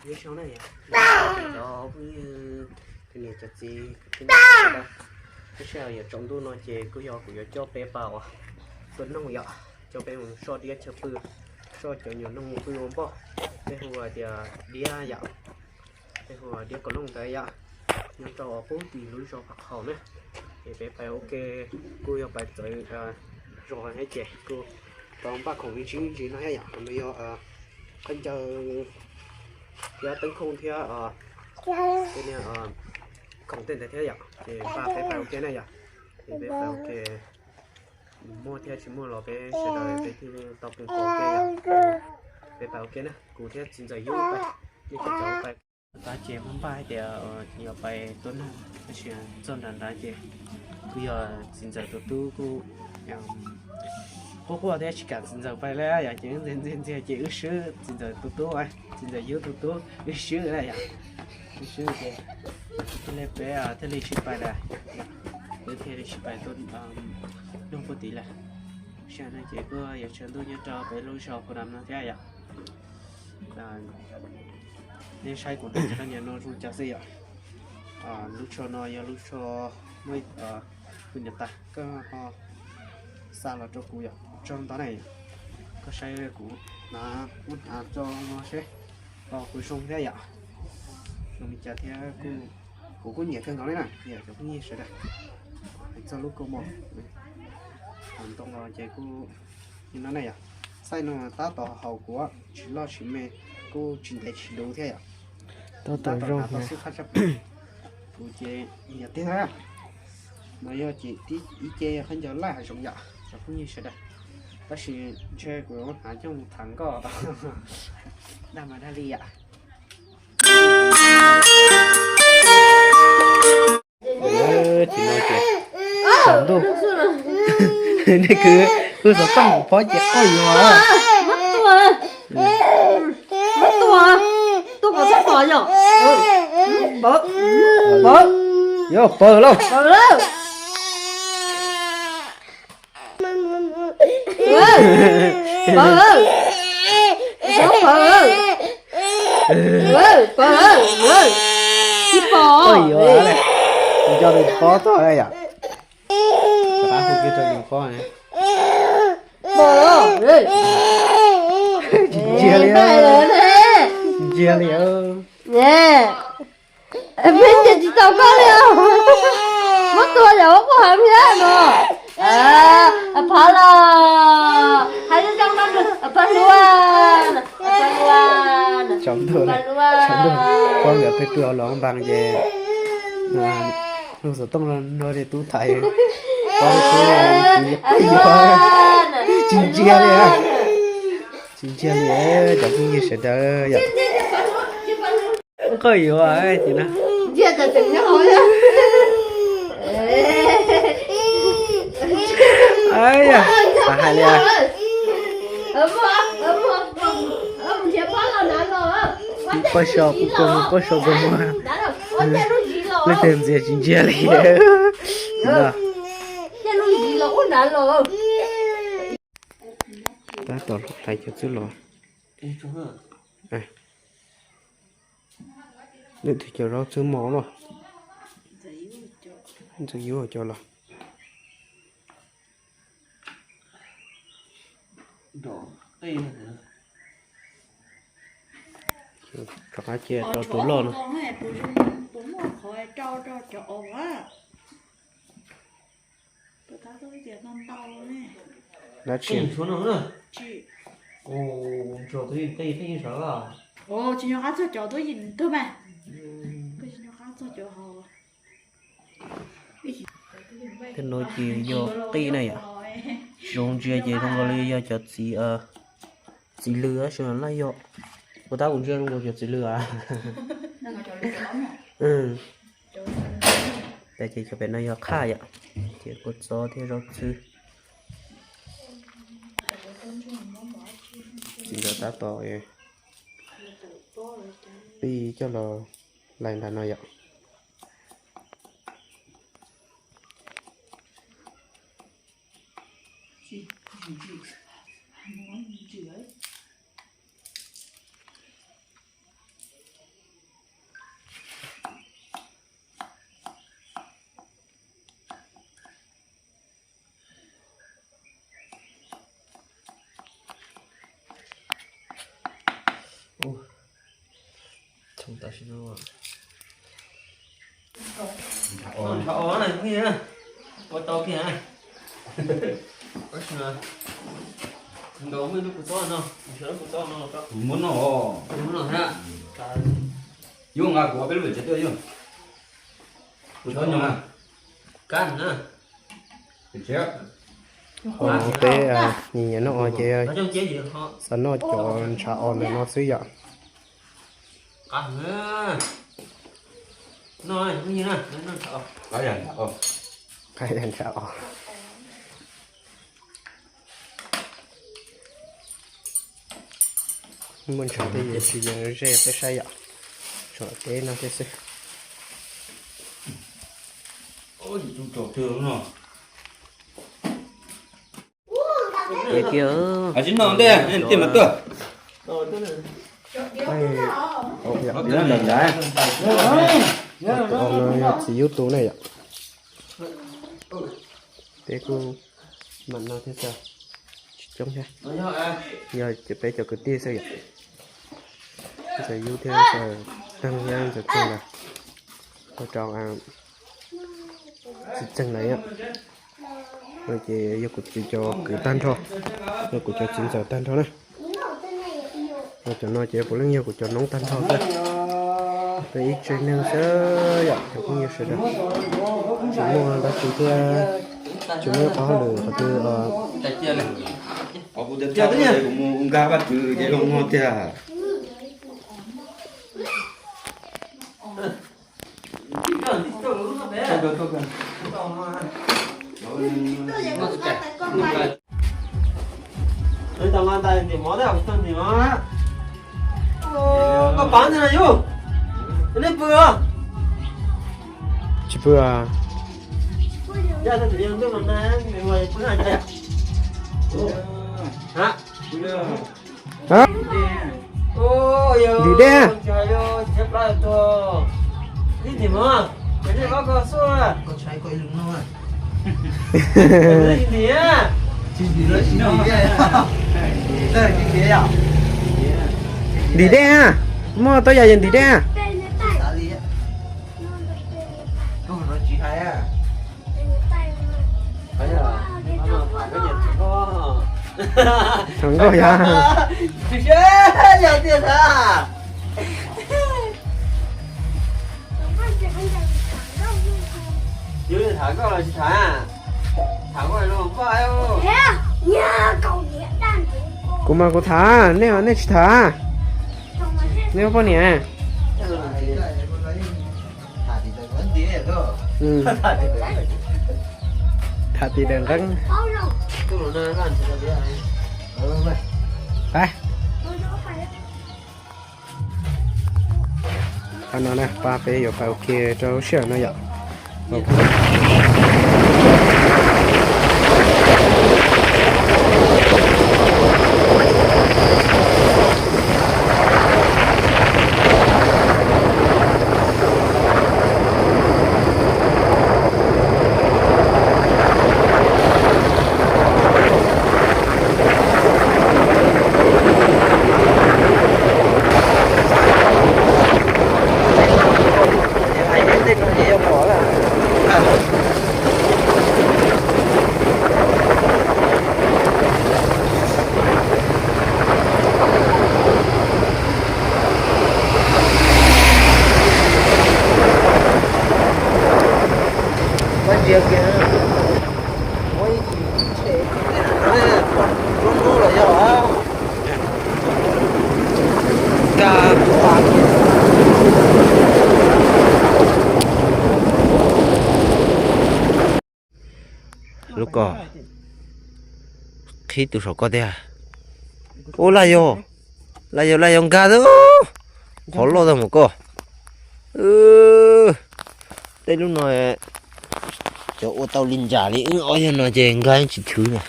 như sau này đó cũng như thì này cho chị cái này cái sao giờ trong tôi nói chị cứ do cho bé vào tuấn nông vậy cho bé một so đi cho bự so cho nhiều nông bự không bao cái hồi thì đi vậy cái hồi đi có nông cái vậy nhưng cho bố thì núi cho phật hậu nữa thì bé phải ok cô yêu bài tới rồi hết chị cô còn bác không vị trí nó hay vậy bây giờ anh chờ giờ tấn công theo cái này không tên là thế vậy thì ba phải ok này vậy thì bé phải ok mua theo chỉ mua lò bé sẽ đợi bé thì tập được ok vậy bé phải ok nè cụ thể chính giờ yêu bài như cái cháu bài ta chế không bài thì nhiều bài tuần cái chuyện trong đàn ta chế bây giờ chính giờ tôi cũng cô thì chỉ cần chính giờ bài lẽ vậy chỉ chỉ ước số chính giờ tôi chính giờ yêu tôi ước số này vậy ước số thì thế bé thế này chỉ bài này thế này chỉ bài tuần không có tí là sáng nay chị có giờ sáng tôi nhớ cho bé lối sau của đám nó thế vậy nên sai của tôi cho nên nó rút chắc gì ạ lúc cho nó giờ lúc cho mấy người Nhật ta có xa là cho cụ vậy trong đó này có sai cụ là muốn cho nó sẽ cụ sông thế vậy rồi mình trả theo cụ có nhiều hơn đó đấy này nhiều cho cũng như sẽ đây cho lúc cô một còn tông vào chạy cụ như nó này sai nó ta tỏ hậu của chỉ lo chỉ mê cô chuyển thể chỉ đấu thế tao tỏ rong tao sẽ phát chấp cụ chế nhiều thế ha mà giờ chỉ tí ý chế không cho lại sống dạ cho cũng như sẽ đây bác sĩ chơi của nó trong thằng có làm mà đã đi ạ chỉ nói chuyện sống đâu này cứ sống tăng phó trẻ coi mà mất tôi có sắp bỏ nhở bỏ vô bờ luôn cho mình khó thôi đây à các bạn không cho mình khó này chia liền nè em biết gì tao có liền mất tôi rồi có hàm gì nữa phá là hai đứa trong đó phá luôn chống thôi con gặp cái cửa lỏng bằng về lúc sau tông lên nơi để tú thầy con chính chia đi à chính chia đi chẳng như sẽ đỡ vậy có gì vậy chị nè chia từ từ nó hỏi ấy à hai đi à có sầu cũng lấy tiền gì chính chia đi ta tỏ lại cho chứ rồi để thì cho nó chứ mỏ rồi chứ yếu rồi cho là các anh chị cho tủ lon đã chuyển xuống nữa ồ cho tôi thấy sao à ồ chỉ nhớ hát cho tôi nhìn thôi mà cái chỉ nhớ hát cho họ cái nồi chỉ vô tí này à dùng chia chỉ không có lý do cho chỉ lừa cho nó lấy vô cô ta cũng chưa không có cho chỉ lừa à để chỉ cho bé nó vô khai ạ chỉ có gió thì rồi chứ chỉ là ta tỏ đi cho nó lành là nói ạ 좀 다시노. 어, 나 그냥 뭐 떡이야. 얼마나? 너무 이렇게 써놔. 저렇게 써놔. muốn nó 너무 나. dùng ngà của bên mình sẽ đưa dùng cho nhau 깐 나. chết tế nhìn nó ở chế nó trong chế gì họ sao nó cho trà on là nó sử dụng 깐 나. nó cái gì nè, nó sợ. có dần cái đèn trà on muốn chọn cái gì sử dụng rẻ phải sai dụng chọn tế nó thế sự ôi chúng trộn thường nó cái kia à chính nó đây em tìm mặt tôi Rồi tôi này. nó lần đấy nó chỉ yếu tố này ạ thế cô mặt nó thế sao chống nha Rồi cho à. giờ chụp bé cho cái tia sao vậy giờ yếu theo giờ tăng nhang giờ chân là tôi chọn chân này á rồi chị yêu của chị cho cứ tan thôi rồi của cho chín giờ tan thôi này rồi cho nó chị phụ lưng nhiều của cho nóng tan thôi rồi ít chuyện năng sơ vậy thì cũng nhiều sự đó chỉ mua đã chỉ theo chúng nó có được và từ Chả chia này. ở bộ tiếp theo đây cũng muốn gà bắt từ cái lồng ngon thế à Đây tao ngon tay thì mó đấy học thân thì mó. Có bán thế này vô. Đây vừa. chỉ vừa Ra thân thì đi tôi còn nè, mình ngồi cứ này đây. Hả? hả Ôi ơi. Đi đây. Trời ơi, chép lại tôi. Đi thì mó. Cái này có số à. Có trái quay lưng nó à? Đi thì á. Chỉ nó chỉ nó đây là cái ghế à? đi đây à mua tôi giờ đi đây à Tá ali á. Không, nó chỉ hay à? Phải là cái gì cũng có. không có ya Chị chế, nhà tiền à? Dưới này thả có là chị thả à? Thả có này nó không phải đâu. cô mà cô thả nếu nếu chỉ thả nếu bao nhiêu Thả thì là con lấy thả thì là vấn đề cơ. ừ thả thì đừng răng Tôi nói nó ăn thì là biết ai. Mày.ไปอันนั้นนะป้าไปอยู่ไปโอเคเจ้าเชื่อนะอย่าโอเค Ai đến đây có gì em bỏ là. Có việc kìa. Ôi, thế này nó là do hả? Cả quả kìa. ลูกก็คิดตัวสก็ได้โอ้ลายโยลายงกาดูขอรอดมั้งก็ได้ลูกหน่อยจะโอเตาลินจ่านี่อ้อยหน่อยจะง่ายจิตถือเนี่ย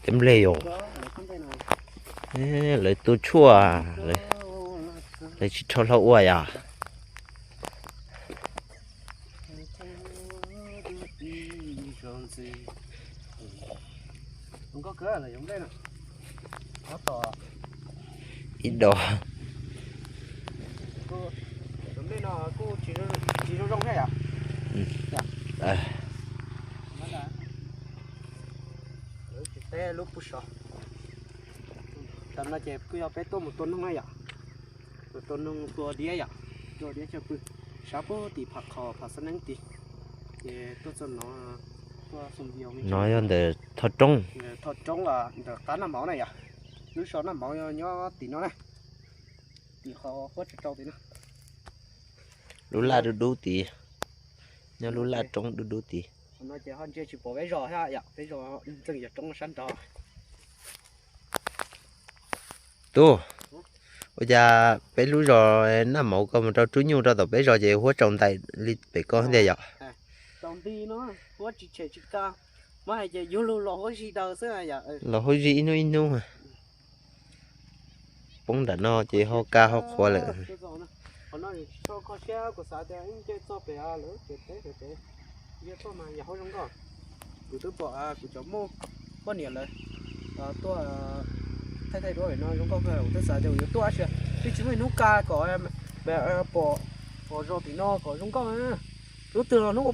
เต็มเลยโยเลยตัวชั่วเลยชิดชอเราอ้วยอ่ะ gì không có cửa là giống đây nè nó to ít đồ cô giống đây nó cô chỉ nó rong hay à à nó là chỉ té lúc bút sọ tầm là chẹp cứ bé tôm một tuần không hay à một tuần không tua đĩa à tua đĩa cho bự sáu bữa thì phạt kho phạt sân nắng thì tôi cho nó qua sông nhiều nói hơn để thật trông thật trống là cá nằm máu này à nước sói nằm máu nhó tí nó này tí khó quất cho trâu tí nó lú la đu tí nhớ lú la trông đu tí nó chỉ hơn chỉ bỏ cái giò ha dạ cái giò từng giờ trống săn trò tu bây giờ bé lú rồi nằm mẫu con mà trâu chú nhu trâu tao bé rồi về hóa trồng tay đi bé con thế vậy trồng tí nó hóa chỉ trẻ chỉ cao mà hay chỉ vô lô lò hóa gì đâu xưa dạ là hơi gì inu mà bông đã no chỉ ho ca ho khoa lại họ nói cho con xe của xã thì anh chơi cho bé à lỡ chết thế giờ tôi mà nhà họ không có của tôi bỏ của cháu mua bao nhiêu rồi tôi thay đổi nó không có cái tôi xã thì tôi sẽ thì chúng mình nấu cá có em bé bỏ rồi thì nó có không có tôi tưởng nó có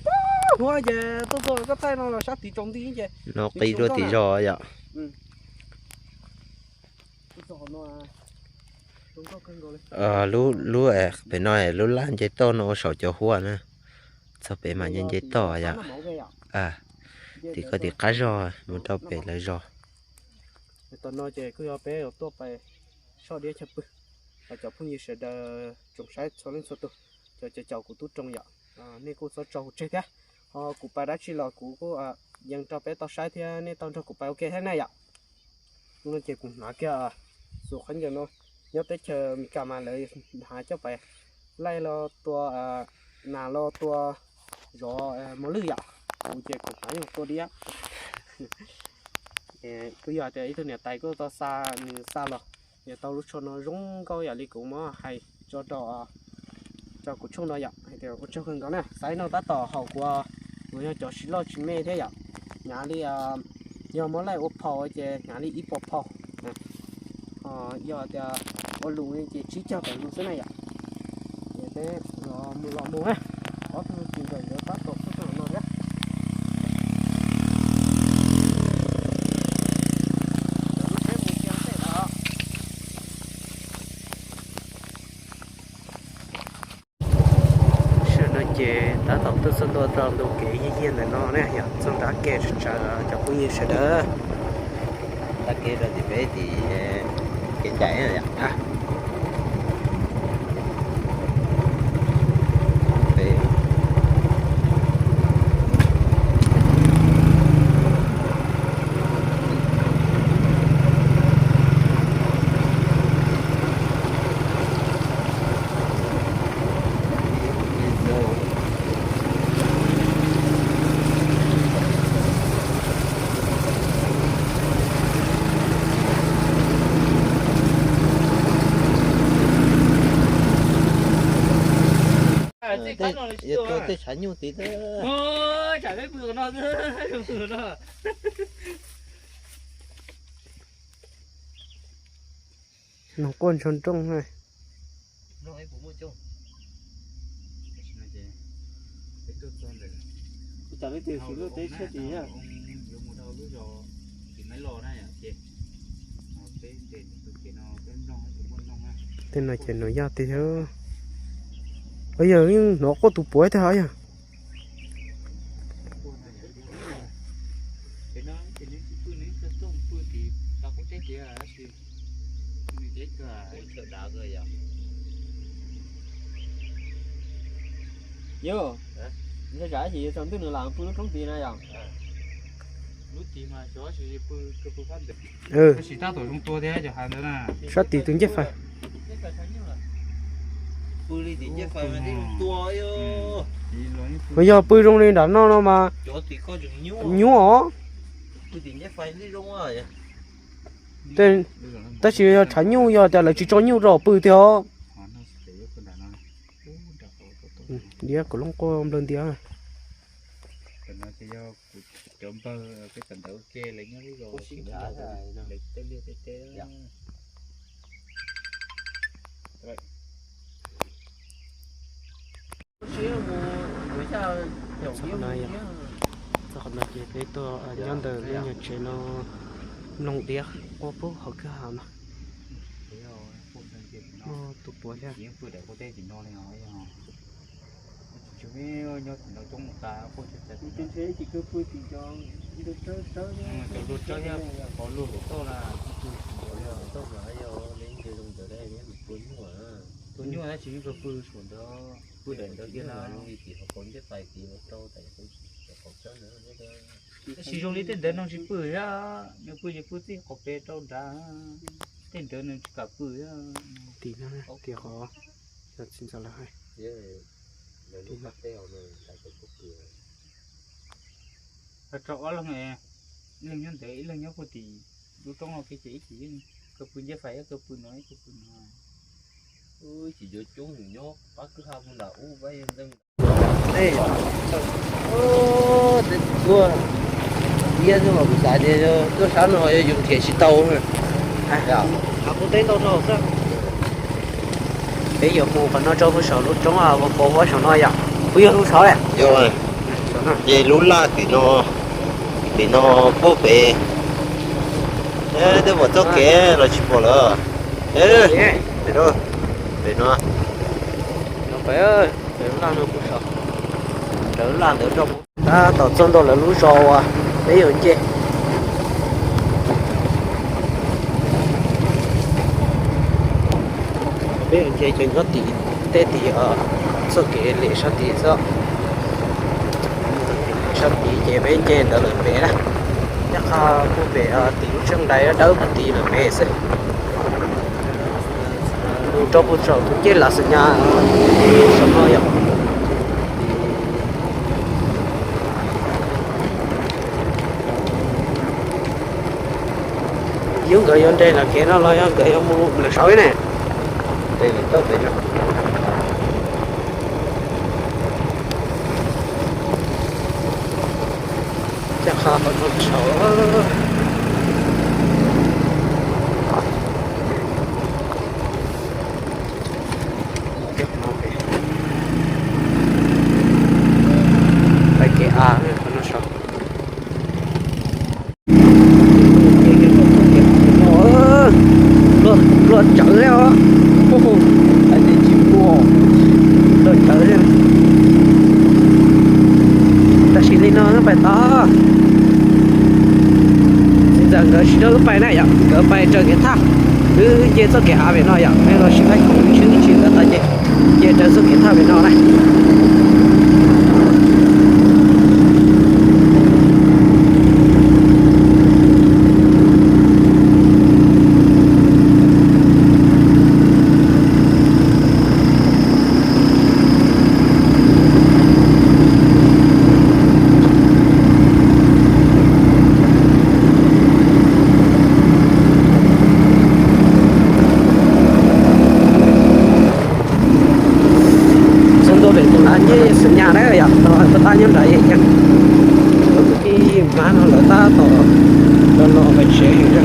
nó giờ tôi rồi cái tay nó là sát tí trong tí chứ nó tí rồi tí rồi vậy lú bé nói lú lan chế to nó sầu cho hoa nè sao bé mà nhân chế to vậy à thì có thể cá giò một trâu bé lấy giò tao nói chơi cứ bé ở toไปsau đấy chụp và chụp phong như sẽ đờ trồng trái cho lên số tôi cho cháu của tôi trồng vậy nên cô sẽ trồng chơi thế cụ bà đã chỉ là cụ cô dành cho bé tao trái thế nên tao cho cụ bà ok thế này ạ nó chơi cùng nó kia số khánh giờ nó nhớ tới chờ mình cầm mà lấy hái cho bé lấy lo tua nà lo tua gió mỏ lưỡi ạ cụ chơi cùng hái một tua đi á cứ giờ thì thứ này tay của tao xa rồi giờ tao lúc cho nó rung câu giờ đi cũng mà hay cho cuộc chung nó vậy thì cuộc chung hơn đó nè sai nó đã tỏ hậu của người cho xí lo chỉ mê thế vậy nhà đi giờ mới lại ốp phò chứ nhà đi ít bột phò giờ thì ở lùng thì chỉ cho cái lùng thế này vậy thế nó mua ha có thứ chuyện rồi nó bắt đầu nó đấy chế ta tập tôi xin tôi trồng đồ kỹ như thế này nó nè hiện xong đã kể cho cũng như sẽ đỡ ta kể rồi thì bé thì cái chạy rồi à tôi xả nhiều tí thôi. Ôi, chả lấy vừa nó vừa nó. Nó con tròn trông này. Nó ấy cũng mua trông. Chả lấy tiền xíu tế chết gì à? Tên này chỉ nói ra tí thôi. Bây giờ nó có tụ bối thế hả nhỉ? Yo, nó trả gì trong thứ nữa làm phương nó trống tiền này à? Ừ. Sát tỷ từng chết phải. Bây giờ bơi rong lên đàn nó mà nhú tên ta chỉ thả nhú giờ ta là chỉ cho nhú rồi bơi theo đĩa của lông cô lên tiếng nó thì do chấm bơ cái tận đầu kia lấy nhau đi rồi xin thả ra lấy tên liệt tên vậy Sao mà chị cái tôi nhân từ cái nhà chị nó nông tiếc qua phố họ cứ hàm nó tụt búa nha những người để có tên thì nó này nói chú biết nhớ nó trong một cái cô trên thế chỉ cứ vui thì cho đi được chơi tôi chơi nha có luôn của tôi là tốt rồi vô đến chơi trong giờ đây nhé cuốn mà tôi nhưng mà chỉ có vui xuống đó vui để đó kia là chỉ có cuốn cái tay thì một trâu tại cũng còn chơi nữa chỉ dùng lý tên nó chỉ bự á nếu bự thì có bé trâu đá tên đó nó cả bự á tí nữa kia khó thật xin chào lại nếu lúc bắt teo rồi tại cái cục cửa trâu là nghe lên nhân thế là nhớ có tí lúc trong nó cái chỉ cái bự như phải cái bự nói ôi chỉ vô chúng thì nhóc bắt cứ ham là u vay em đừng đây ô cua bây giờ mà bị sao thì cứ sáng nó dùng thìa xịt tàu rồi họ cũng tên đâu đâu sao bây giờ mua phần nó cho cái sầu lúc trong à có quá sầu nó vậy bây giờ lúc sáu này rồi về lú la thì nó bố bể ê để bỏ cho kẻ là chụp bỏ lỡ ê để đâu để nó phải ơi để làm được cái sầu để làm được trong ta tổ chân đó là lú sầu à bây giờ chị bây giờ chị chừng có tê tí ở sự kiện lễ sát tí sao sát tí chị bên trên đó là bé đó chắc là cô bé tí trong đấy đỡ một tí là bé sẽ cho cô cháu cũng chết là sự nhà sống nó vậy những người dân đây là cái nó lo cái ông mua là sói này đây là tốt đấy rồi chắc là con sói cái nó cái à con nó sói lợn chở đấy hả? Anh đi chim cua lợn chở đấy ta chỉ lên nó phải to bây giờ cái chỉ đâu phải này ạ cái phải chờ cái thang cứ chế cho cái áo về nó ạ hay là chỉ phải không chứ chỉ là ta chế chờ cho cái thang về nó này nhà đấy ạ, ta nhớ lại vậy cái má nó là ta tổ nó phải chế ra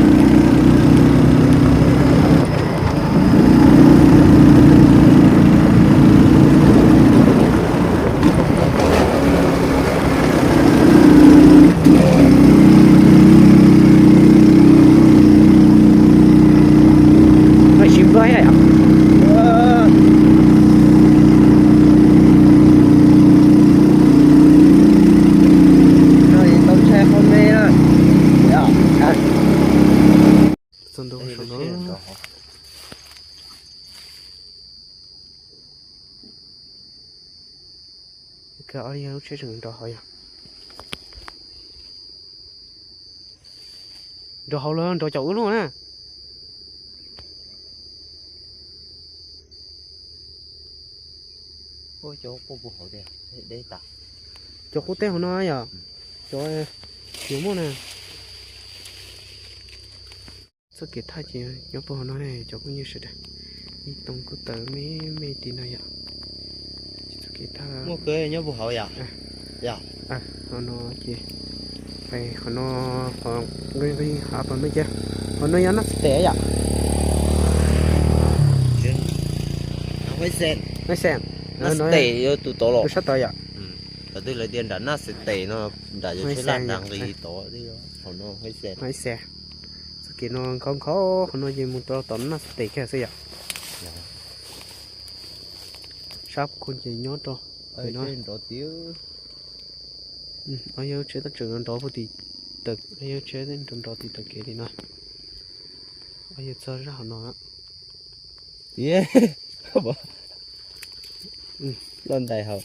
phải chịu gói ạ. Cái ở đây nó sẽ dừng rồi à rồi hậu lên rồi chủ luôn á ôi chỗ cô buộc hậu đây đây ta cho cô té hồi nói à cho nhiều món nè sao kể thay chị nhớ bố nói này cho cũng như sự đấy đi tông cô tớ mấy mấy tí này ạ mua cái nhớ buộc hậu à dạ เขาโนเจไปเขาโนของเรื่องที่หาปไม่เจเขาโนยันนักเตะอ่ะ nó mới sen ไม่แซม nó tệ vô tụ tổ lọ ดูชัดต่อยอ่ะ và tôi lấy tiền đã nó sẽ tệ nó đã cho Mới chế sen làm nhỉ? đằng gì tổ đi đó còn nó mới sen ไม่แซมสกินนเขาเขาโนยิมุตตอนนักเตะแค่สิอ่ะชอบคุณจะยอดต่อ ở trên đó tiêu เอาเยอะเชื่อตั้งจนรอพอดีตึกเอาเยอะเชื่อตั้งจนรอตีตึกเกี่ยดีนะเอาเยอะเจอแล้วหนอ yeah bỏ lên đây hả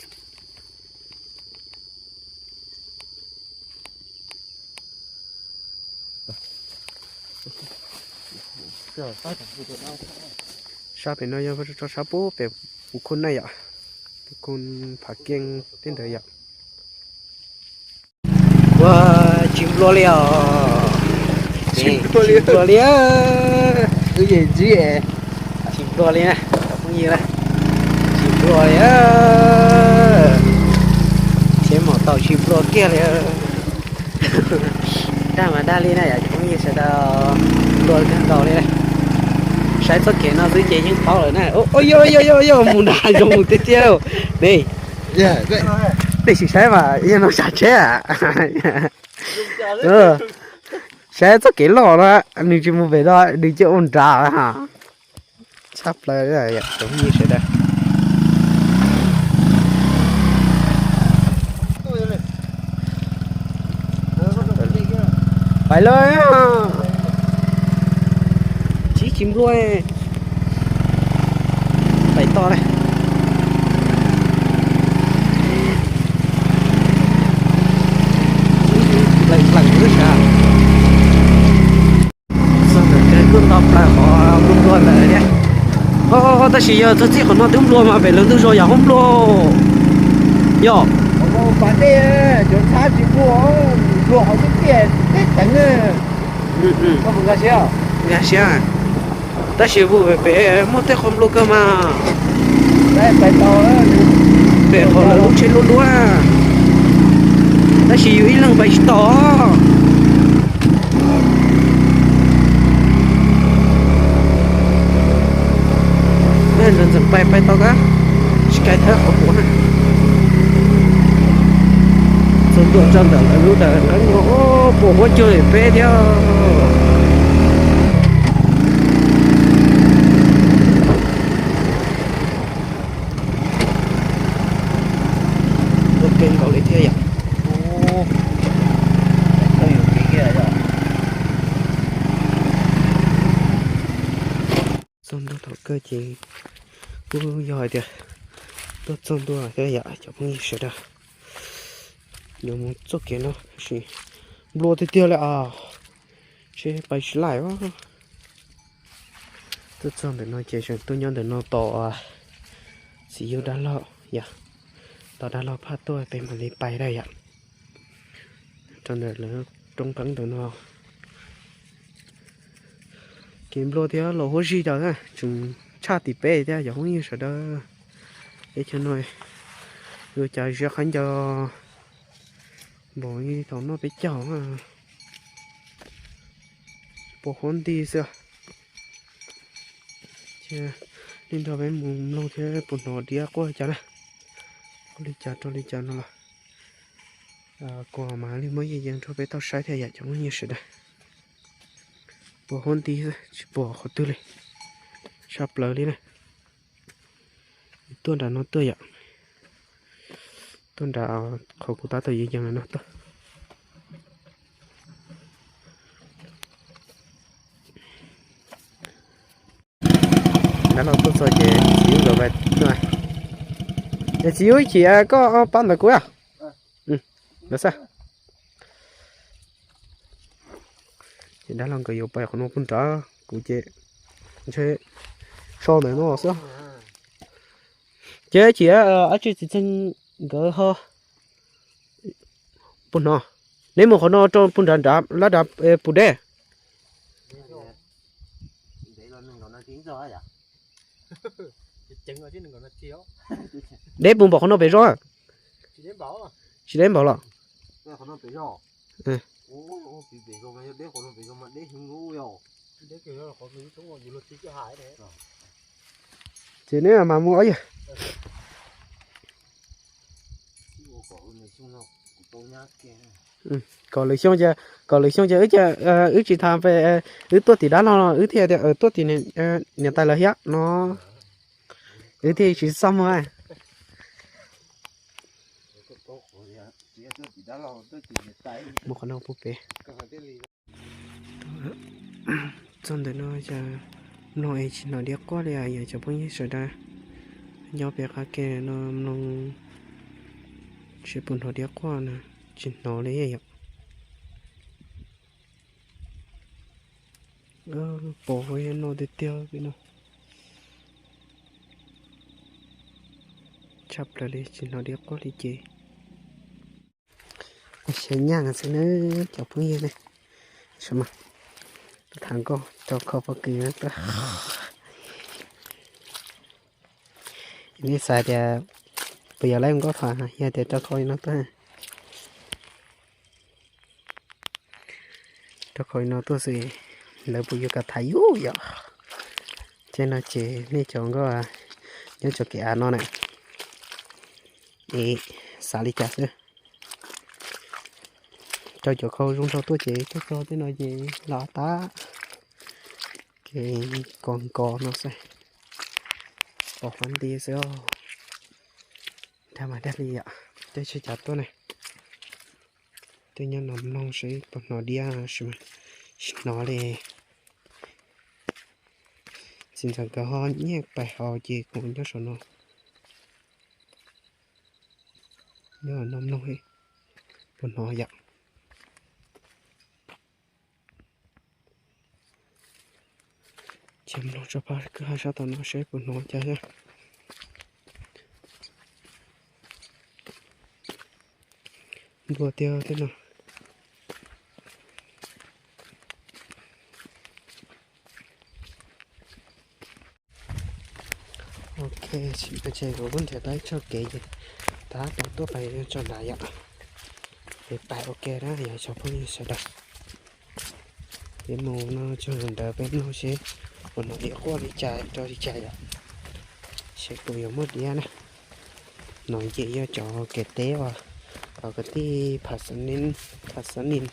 ชอบเป็นน้อยยังก็ชอบปุ๊บเป็นบุคคลไหนอ่ะบุคคลผักเก่งเต้นเถอะอ่ะว้าชิมโรเลียชิมโรเลียคืออย่างจีเอชิมโรเลียกับพวกนี้ละชิมโรเลียเชื่อหมอต่อชิมโรเกียเลยได้มาได้เลยนะอย่าพวกนี้เสร็จแล้วโรยกันต่อเลยใช้ตัวเก่งนะซื้อเจยังเผาเลยนะโอ้ยมุนได้จมูกเตี้ยวนี่ yeah vậy นี่สิใช้มายังน้องชาเช่อะใช้ตัวเก่งหล่อละนึกจะมูไปได้นึกจะอุ่นจ้าฮะชับเลยอ่ะตรงนี้ใช่ได้ไปเลยอ่ะชี้ชิมด้วยไปต่อเลยหลังด้วยชาส่วนเกิดขึ้นต่อไปขอรุ่มรวนเลยเนี่ยโอ้แต่สิเยอะทุกที่คนนอนรุ่มรวนมาเป็นเรื่องที่โจอย่างรุ่มรวนย่อ 我反正就差几步，路好多点，得等啊，我不高兴。你行แต่สิบุไปหมดแต่ความรู้ก็มา 来到了， ไปขอลูกชิ้นล้วนๆแต่สิอยู่อีหลังไปต่อเดินๆไปต่อกันสกายเธอขอบคุณนะส่วนตัวจังแต่รู้แต่นั้นโอ้ปวดหัวใจไปเดียวรถเก่งเกาหลีเที่ยว có nhiều cái kia rồi ส่วนตัวก็จริงกูย่อยเดียวตัวส่วนตัวก็อยากจะพึ่งเสียดายเดี๋ยวมึงจะเก่งเนาะสิบลูที่เดียวเลยอ่ะใช่ไปสิไหลวะตัวส่วนเดี๋ยวน้อยเจชันตัวย้อนเดี๋ยวน้อยต่ออ่ะสิอยู่ด้านล่างอย่าต่อด้านล่างพาตัวไปมันเลยไปได้อ่ะจนเดี๋ยวแล้วตรงกลางเดี๋ยวน้อยกินบลูที่เราหัวชีจังอ่ะจึงชาติเป๊ะจ้ะอย่างนี้สุดาไอ้ชนอยrồi chạy ra khán cho bỏ như thằng nó bị chảo à bỏ hôn đi xưa chứ nên cho bé mùng lâu thế bột nọ đi qua chả nè cho đi chả nó là qua mà đi mới gì cho bé tao sai theo dõi chẳng như sự đây bỏ hôn đi bỏ khỏi tư lên sắp lỡ đi này tuần đã nó tươi ạ tuần đã khỏi cụ ta tươi gì chẳng là nó tươi đã nó tốt rồi chị xíu rồi về rồi để xíu chị có bán được cuối à được sao chị đã làm cái yêu bài của nó cũng trả cụ chị chơi sau này nó sao chế chị ở trên trên gỡ ho bún nó nếu mà nó trong bún đàn đạp lá đạp bún đê để bún bỏ nó về rồi สิได้บ่ล่ะ Đây còn nó bị rồi. Ừ. Ô, bị rồi mà đấy còn nó bị rồi mà đấy không ngu rồi. Đấy kiểu là có mấy chỗ như luật cái hải đấy. สิเนี่ยมามัวอยู่ Ô, có người xung nó cũng tố nhát kia. ก็เลยช่วงจะอึจิทำไปตัวติดด้านเราอึที่เดียวตัวติเนี่ยตายเลยฮะเนาะอึที่ชิซ้ำไว้ Có tốt rồi ạ. Chỉ tôi chỉ đã lo tôi chỉ nhiệt tay. บุคคลผู้เป Các bạn biết gì. จนเดี๋ยวน้อยจะน้อยชินเดียวก็เลยอยากจะพูดยิ่งสุดได้ยอเปียกแกน้องน้องชิปุ่นหัวเดียวก็นะชินน้อเลยอยากปล่อยน้องเดียวไปเนาะชับเลยชินน้อเดียวก็เลยเจใช้ย่างสินะจะพูดยังไงใช่ไหมทางก็จะเข้าไปกินนะนี่สายจะไปอะไรมันก็ผ่านอย่าเดี๋ยวจะคอยนักตัวจะคอยนักตัวสิแล้วปุยกับทายุยอ่ะเจนเจนี่จงก็ยังจะเกี่ยนอนสาลิจัสcho chỗ khâu rung thâu tôi chỉ cho khâu thế nói gì lọ tá cái con nó sẽ bỏ phấn đi xíu theo mà đẹp đi ạ đây sẽ chặt tôi này tôi nhớ nằm nông sĩ còn nó đi à nó đi xin chào cả họ nhé bài họ gì cũng cho số nó nhớ nằm nông ấy còn nó dạ chém nó cho ba cái hai sao tao nó sẽ của nó chơi nha đùa tiêu thế nào ok chị phải chơi của vấn đề đấy cho kỹ gì ta đọc tốt bài cho lại ạ để bài ok đó giờ cho phong như sẽ đặt cái màu nó cho gần đỡ bên nó sẽ còn nó địa qua đi chạy cho đi chạy ạ sẽ có nhiều mất đi này nói chị cho cái té vào cái tí phát sản nín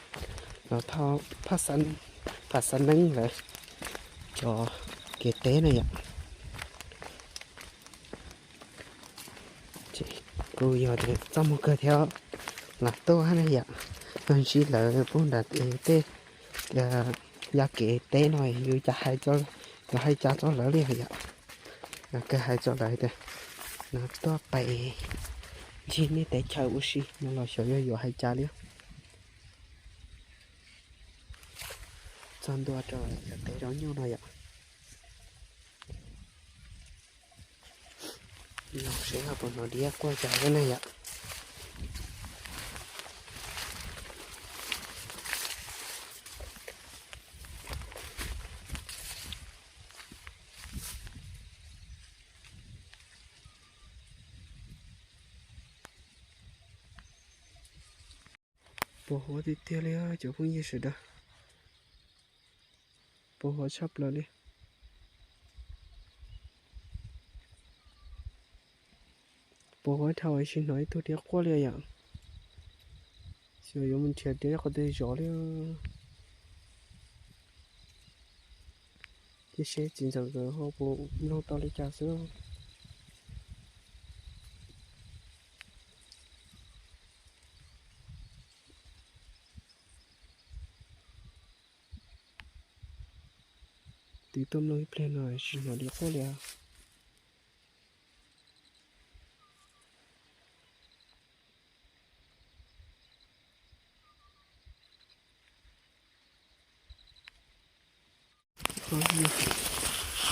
nó thao phát sản nắng vậy cho cái té này ạ chị cô giờ thì trong một cơ theo là tôi này ạ mình chỉ là bốn đặt té giá kế té này như cha hai cho lỡ đi vậy là cái hai cho lại đây nó to bày chỉ ní té chơi ushi nó là sợ vô hai cha đi chọn đồ trời té đó nhau này ạ nó sẽ học nó đi qua chạy cái này ạ bộ hồ thì tiêu lên chỗ cũng như sự đó bộ hồ sắp lên đi bộ hồ thao xin nói tôi đi qua liền ạ rồi mình chơi đi có thể gió liền cái xe chính xác rồi họ bộ nó tao lấy trả sữa tí tôm nuôi plan rồi chỉ nó đi qua liền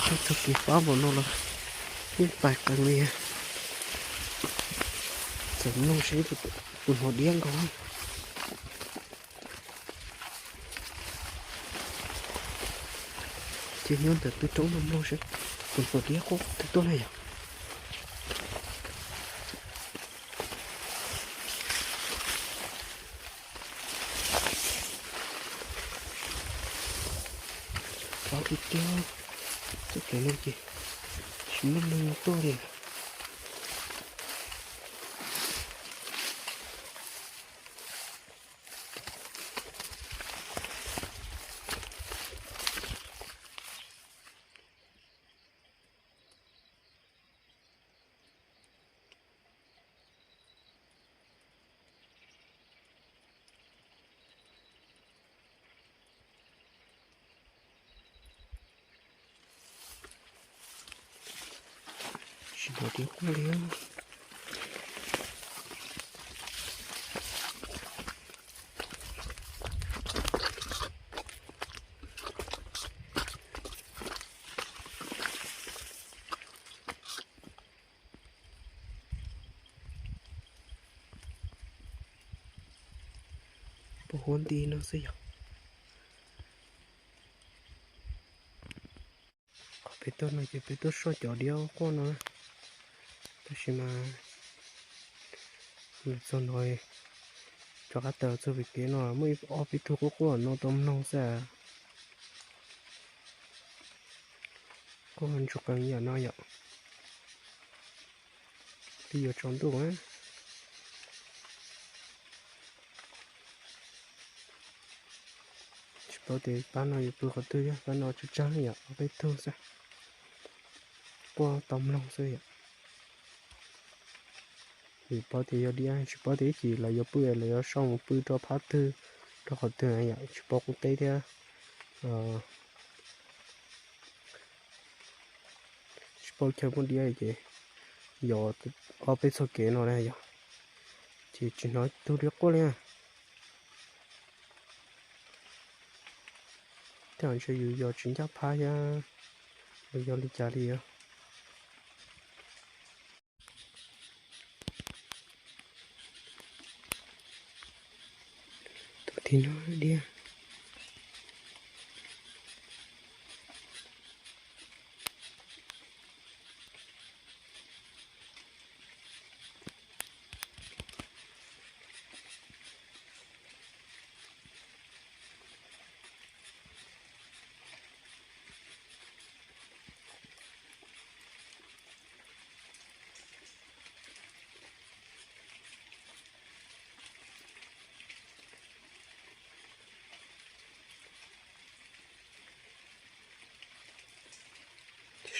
cái thực kỳ phá của nó là những bài càng nghe chẳng nông sĩ được một họ điên không chỉ nhớ được tôi trốn nông nông sĩ một họ điên không thì tôi này cái keo chắc cái nó gì chúng nó nâng to đi Sudah dikuliah. Pohon di nó saja. Betul nak betul so dia kau na. Tapi cho nói cho các tờ cho việc kia nó mới ở phía thu của nó tôm nông sẽ có hơn chục cái nhà nó vậy bây giờ chọn đủ á chỉ bảo để bán nó vừa có tươi bán nó chút trắng vậy ở bên thu sẽ qua tôm nông sẽ vậy thì bao thì đi ăn chỉ bao thì chỉ là bữa là xong một bữa cho phát thư cho họ từ này vậy chỉ bao cũng tây theo chỉ bao chơi con đi ấy chứ giờ ở bên sau kia nó này vậy chỉ nói tôi được có nè theo cho giờ chuyển chấp phá ra bây giờ đi trả đi thì nó đi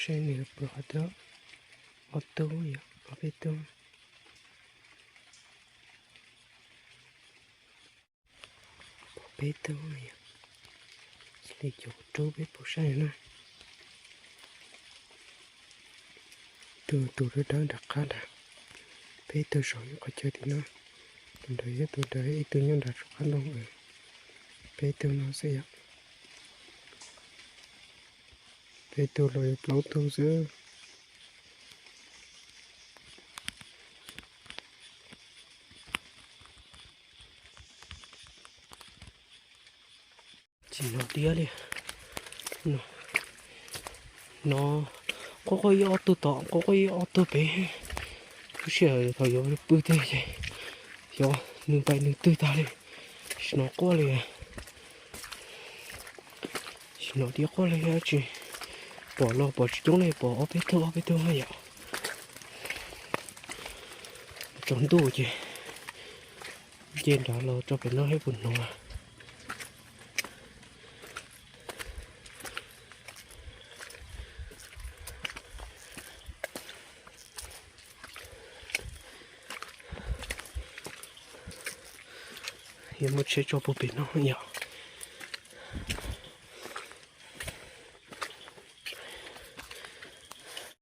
xe này bỏ đó ô tô vậy ở bên tô bê tô vậy lấy chỗ trâu bê bỏ xe này từ đó đang đặt cá là bê tô sỏi có chơi thì nó từ đấy từ nhân đặt cá luôn rồi bê tô nó sẽ vậy bê tô rồi lâu tô giữa chỉ nó tia đi nó có cái ô tô to có cái ô tô bé cứ sợ thôi giờ bự thế chứ giờ nương tay nương tươi ta đi nó có liền nó tia có liền chứ bỏ lo bỏ chỗ này bỏ cái thô hay vậy trốn đủ chứ trên đó lo cho cái nó hết buồn nó hiện một chế cho bộ biển nó nhiều